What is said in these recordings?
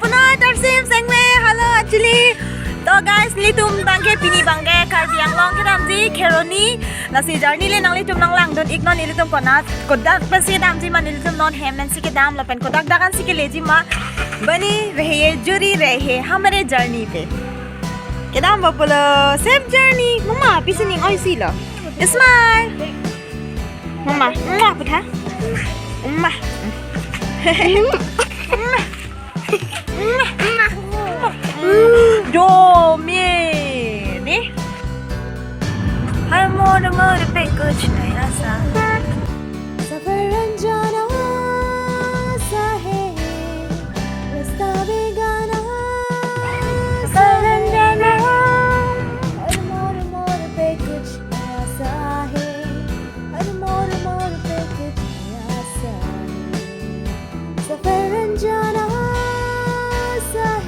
पुनः Tarsem सेंगमे hello actually तो guys ली तुम तंगे पिनी बंगे कार्बी आंगलोंग के नाम जी खेरोनी नसी जर्नी ले नंगली तुम नंगलांग दोन इग्नो नीली तुम कोना कोदाक पसी दाम जी नीली तुम नॉन हेमनेंसी के दाम लपेन कोदाक दागन सी के लेजी मा बनी रहे जुड़ी रहे हमारे जर्नी पे के दाम बपुलो सेम जर्नी मम्मा पीछे निंग ओई सी लो स्माइल मम्मा मम्मा पुथा मम्मा Domini Harmon mor pe kuch naya sa Safaranjana sa hai Rasta begana Safaranjana Harmon pe kuch naya sa hai Harmon pe kuch naya sa hai Safaranjana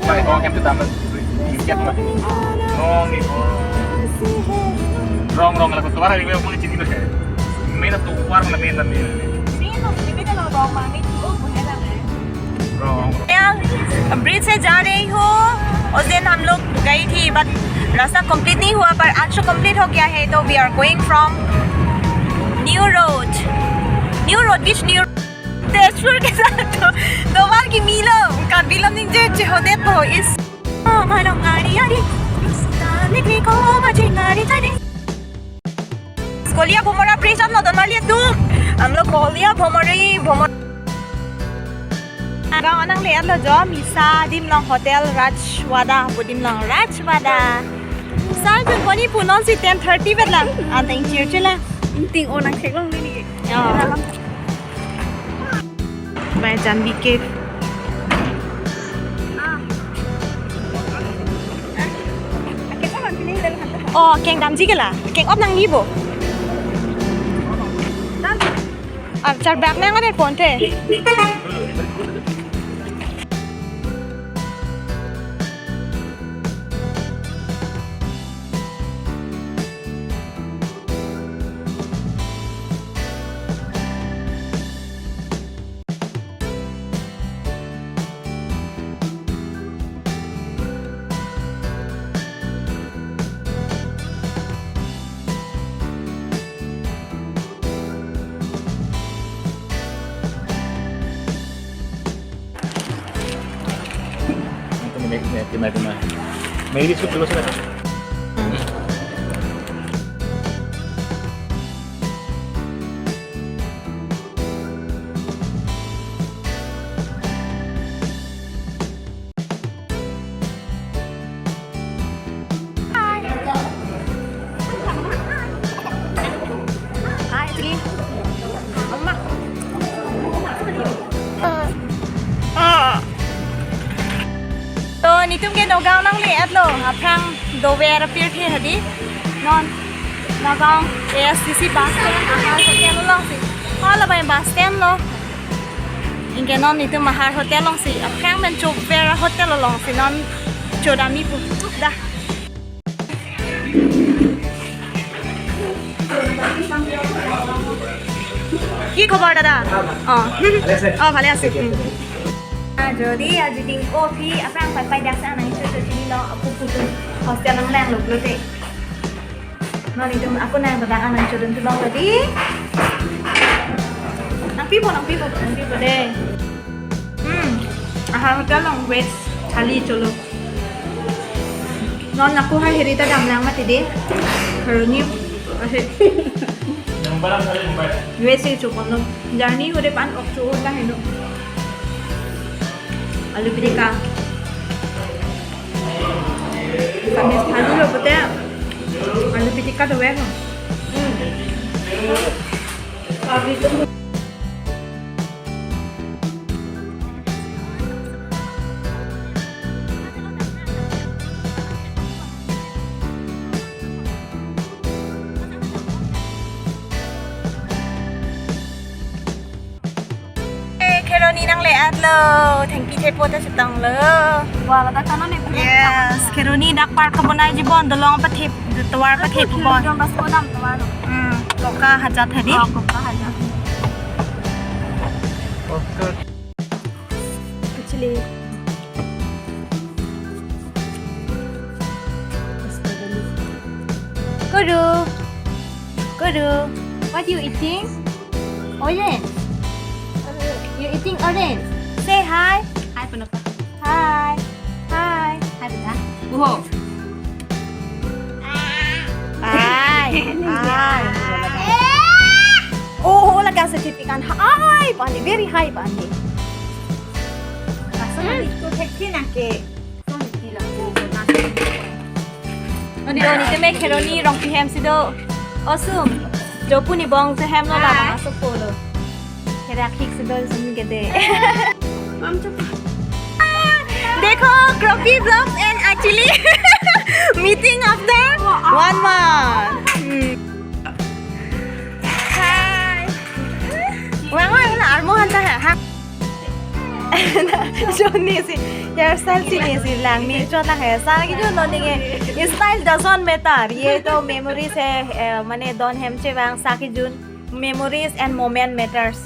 Phải ngon em từ tạm tìm chất mà ngon thì rong là con suara di bawah mulai cinta deh. Mana tuh warna mana nih? Sino, ini kan rong mami tuh bukan lah. Rong. यार bridge से जा रही हूँ उस दिन हम लोग गई थी बट रास्ता कंप्लीट नहीं हुआ पर आज तो कंप्लीट हो गया है तो we are going from new road which new Tezpur के साथ दो बार की मिलो का बिलम निंजे होते तो इस भरम गाड़ी यारी निकली को बजे गाड़ी चली स्कूलिया भोमरा ब्रिज हम नदन वाली तू हम लोग कोलिया भोमरी गाँव नंग ले आलो जो मिसा दिमलंग होटल राजवाड़ा बुदिमलंग राजवाड़ा साल जन बनी पुनः सी 10:30 बेला आंटिंग चिरचिला इंटिंग ओनंग खेलंग ले नी मैं जानवी के oh keng dam ji ke la keng op nang ni bo char bag nang ade phone the Timah. May disco dulu sila.นี่ตุ้มเกนดาวนั่งเลี้ยดโลพรังโดเวร์พิลที่หดีนอนนากองASCC บัสเต็นอาหารโฮเทลลองสิพอเราไปบัสเต็นโลอิงเกนอนนี่ตุ้มอาหารโฮเทลลองสิพรังเป็นจูเวร์โฮเทลลองสินอนจูดามีปุ๊บด้ากี่ขบวนด้าอ๋อพาเลสิjadi aja ting kopi apa yang pai dak sana itu sini lo aku putu hostel nang lang lo lote non itu aku nang dak anan chodon tu long tadi nang pipo deh ahar hotel long west thali cholo non aku har herita dam lang mati deh karuni ase yang balang kali mumbai west itu kono journey hore pan okto dah heno आलू पिटिका kami sekali loh betul आलू पिटिका tuh ya kami itu Keroni nang leat lo, thank you tepo ta setang lo. Wah, kata kana ne. Yes, Keroni dak par kabon ai jibon, dolong patip, tawar patip bon. Jom bas kodam tawar. Koka hajat hadi. Koka hajat. Okay. Pichli. Uru, what you eating? Orange. You eating orange? Say hi. Hi Penapa. Hi. Hi. Hi Penapa. Uho. Hi. Hi. Oh, laga sertifikat high, pani very high pani. Masuk itu taxi nak ke. So ni lah. Oni doni te me keroni rong pi ham sido. Awesome. Jo puni bong se ham lo la masuk polo. Kera kik sido sum gede. देखो Grumpy Vlogs and actually meeting after 1 month. Hi. Wang wang na armohan ta ha. Johnny si hairstyle si ni si lang mi cho na hairstyle ki jo no ni ke style doesn't matter. ये तो memories है मने don hem che wang sa ki jun memories and moment matters.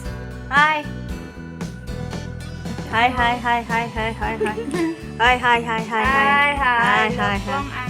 Hi. Hi hi hi hi hi hi hi hi hi hi hi hi hi hi hi